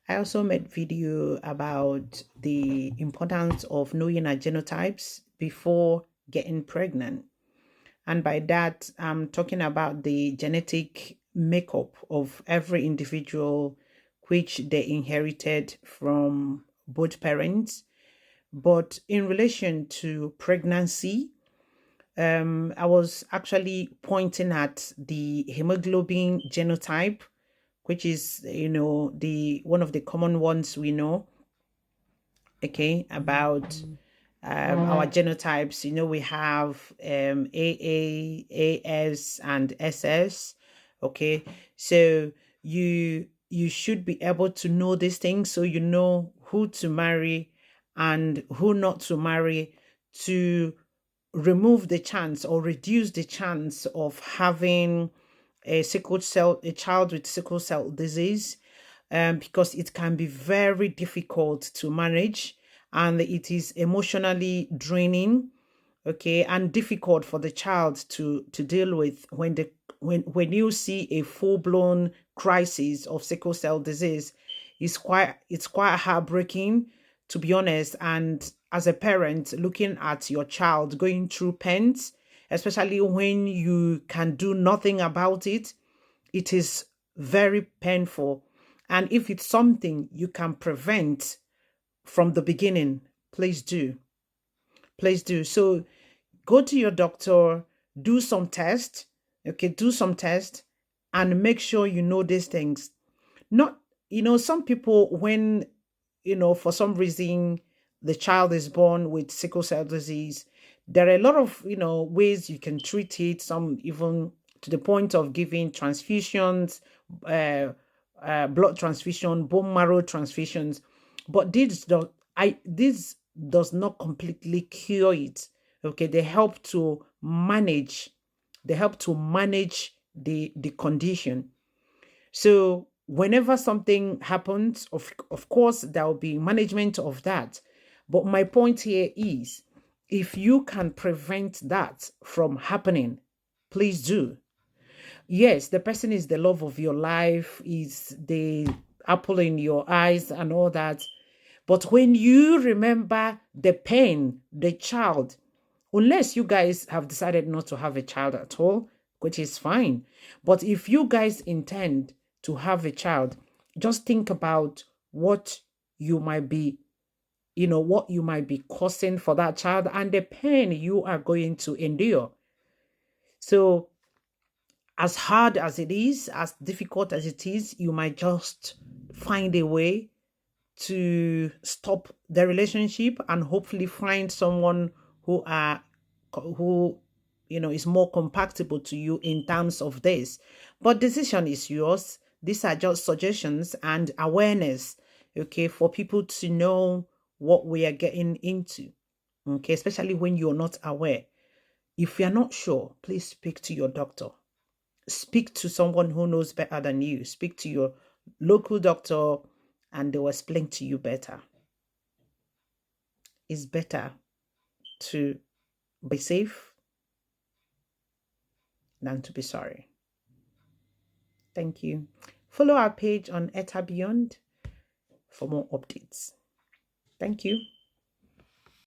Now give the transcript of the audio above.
I also made video about the importance of knowing our genotypes before getting pregnant. And by that, I'm talking about the genetic makeup of every individual, which they inherited from both parents. But in relation to pregnancy, I was actually pointing at the hemoglobin genotype, which is, the one of the common ones we know, okay, about our genotypes. We have AA, AS, and SS. Okay, so you should be able to know these things, so you know who to marry and who not to marry, to remove the chance or reduce the chance of having a child with sickle cell disease, because it can be very difficult to manage, and it is emotionally draining, okay, and difficult for the child to deal with when you see a full-blown crisis of sickle cell disease. It's quite heartbreaking, to be honest. And as a parent looking at your child going through pains, especially when you can do nothing about it, it is very painful. And if it's something you can prevent from the beginning, please do. Please do. So go to your doctor, do some test, okay, do some test, and make sure you know these things. Not, some people, when, for some reason the child is born with sickle cell disease, there are a lot of, ways you can treat it, some even to the point of giving transfusions, uh, blood transfusion, bone marrow transfusions. But this does not completely cure it. Okay, they help to manage the condition. So whenever something happens, of course, there will be management of that. But my point here is, if you can prevent that from happening, please do. Yes, the person is the love of your life, is the apple in your eyes and all that. But when you remember the pain, the child, unless you guys have decided not to have a child at all, which is fine. But if you guys intend to have a child, just think about what you might be, what you might be causing for that child and the pain you are going to endure. So, as hard as it is, as difficult as it is, you might just find a way to stop the relationship and hopefully find someone who is more compatible to you in terms of this. But decision is yours. These are just suggestions and awareness, okay, for people to know what we are getting into, okay, especially when you're not aware. If you're not sure, please speak to your doctor. Speak to someone who knows better than you. Speak to your local doctor and they will explain to you better. It's better to be safe than to be sorry. Thank you. Follow our page on Eta Beyond for more updates. Thank you.